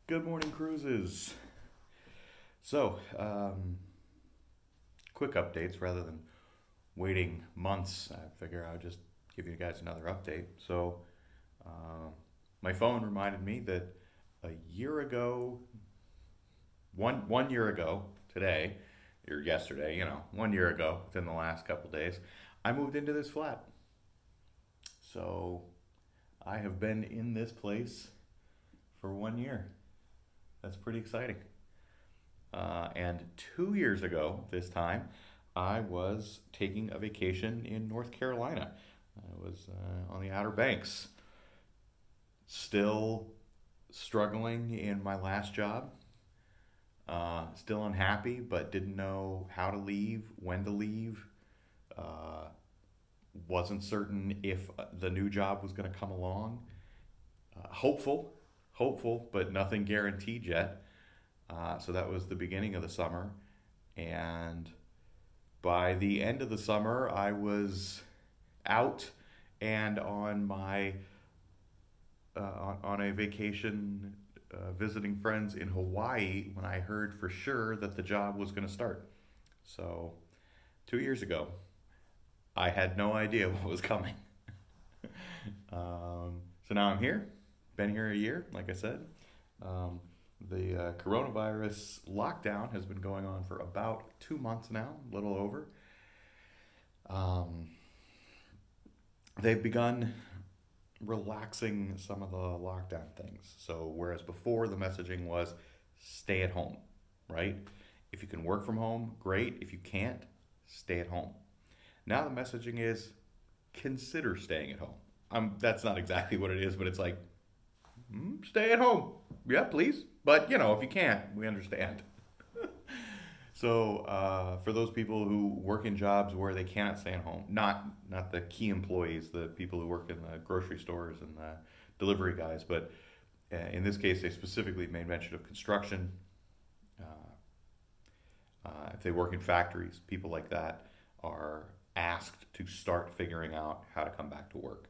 Good morning, cruises. So, quick updates rather than waiting months. I figure I would just give you guys another update. So, uh, my phone reminded me that a year ago, one year ago today, or yesterday, 1 year ago, within the last couple days, I moved into this flat. So, I have been in this place for 1 year. That's pretty exciting. And 2 years ago, this time, I was taking a vacation in North Carolina. I was on the Outer Banks, still struggling in my last job, still unhappy, but didn't know how to leave, when to leave. Uh, wasn't certain if the new job was going to come along. Hopeful, but nothing guaranteed yet. So that was the beginning of the summer. And by the end of the summer, I was out and on my on a vacation visiting friends in Hawaii when I heard for sure that the job was going to start. So 2 years ago, I had no idea what was coming. So now I'm here. Been here a year, like I said. Um, the coronavirus lockdown has been going on for about 2 months now, a little over. Um, they've begun relaxing some of the lockdown things. So, whereas before the messaging was stay at home, right? If you can work from home, great. If you can't, stay at home. Now the messaging is consider staying at home. That's not exactly what it is, but it's like, stay at home. Yeah, please. But, if you can't, we understand. So, for those people who work in jobs where they cannot stay at home, not the key employees, the people who work in the grocery stores and the delivery guys, but in this case, they specifically made mention of construction. If they work in factories, people like that are asked to start figuring out how to come back to work.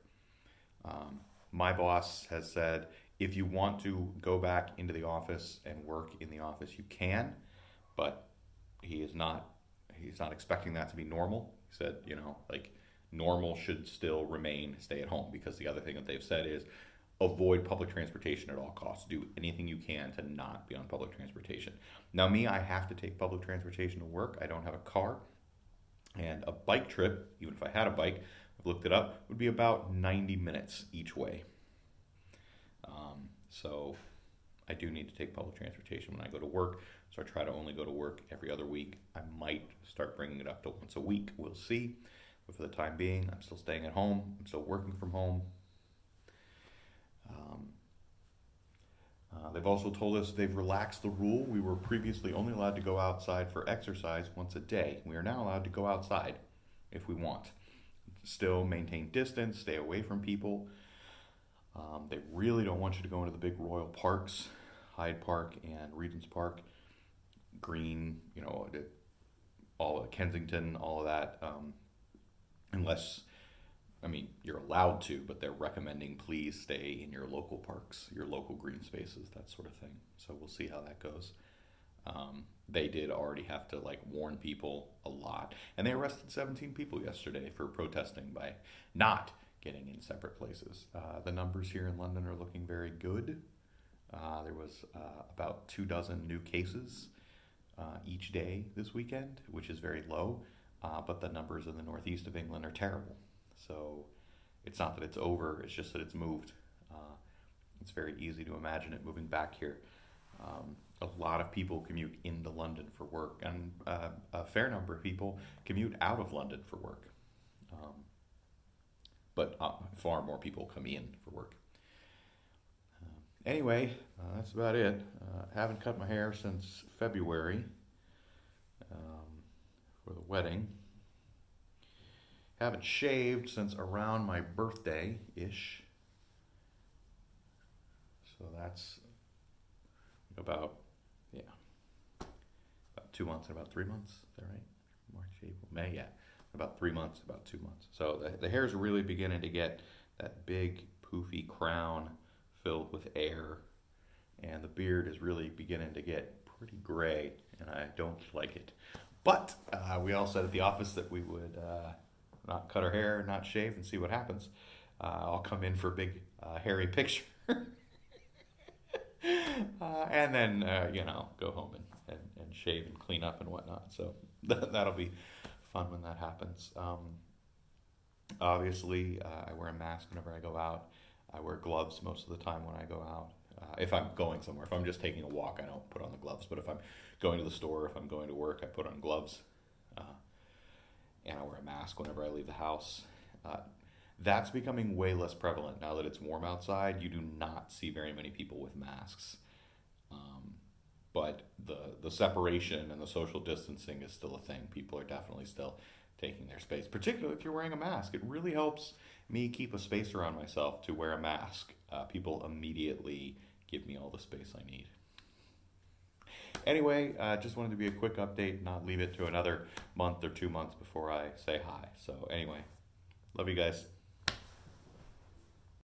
My boss has said, if you want to go back into the office and work in the office, you can, but he's not expecting that to be normal. He said, like normal should still remain stay at home, because the other thing that they've said is avoid public transportation at all costs. Do anything you can to not be on public transportation. Now, me, I have to take public transportation to work. I don't have a car. And a bike trip, even if I had a bike, I've looked it up, would be about 90 minutes each way. So I do need to take public transportation when I go to work. So I try to only go to work every other week. I might start bringing it up to once a week. We'll see. But for the time being, I'm still staying at home. I'm still working from home. They've also told us they've relaxed the rule. We were previously only allowed to go outside for exercise once a day. We are now allowed to go outside if we want. Still maintain distance, stay away from people. They really don't want you to go into the big royal parks, Hyde Park and Regent's Park, Green, all of Kensington, all of that, unless, you're allowed to, but they're recommending please stay in your local parks, your local green spaces, that sort of thing. So we'll see how that goes. They did already have to warn people a lot, and they arrested 17 people yesterday for protesting by not getting in separate places. The numbers here in London are looking very good. There was about 24 new cases each day this weekend, which is very low, but the numbers in the northeast of England are terrible. So it's not that it's over, it's just that it's moved. It's very easy to imagine it moving back here. A lot of people commute into London for work, and a fair number of people commute out of London for work. But far more people come in for work. Anyway, that's about it. Haven't cut my hair since February for the wedding. Haven't shaved since around my birthday-ish. So that's about 2 months and about 3 months. Is that right? March, April, May, yeah. About 3 months, about 2 months. So the hair's really beginning to get that big poofy crown filled with air and the beard is really beginning to get pretty gray, and I don't like it. But we all said at the office that we would not cut our hair, not shave, and see what happens. I'll come in for a big hairy picture, and then go home and shave and clean up and whatnot. So that'll be fun when that happens. Obviously, I wear a mask whenever I go out. I wear gloves most of the time when I go out. If I'm going somewhere, if I'm just taking a walk, I don't put on the gloves. But if I'm going to the store, if I'm going to work, I put on gloves. And I wear a mask whenever I leave the house. That's becoming way less prevalent now that it's warm outside. You do not see very many people with masks. But the separation and the social distancing is still a thing. People are definitely still taking their space, particularly if you're wearing a mask. It really helps me keep a space around myself to wear a mask. People immediately give me all the space I need. Anyway, just wanted to be a quick update, not leave it to another month or 2 months before I say hi. So anyway, love you guys.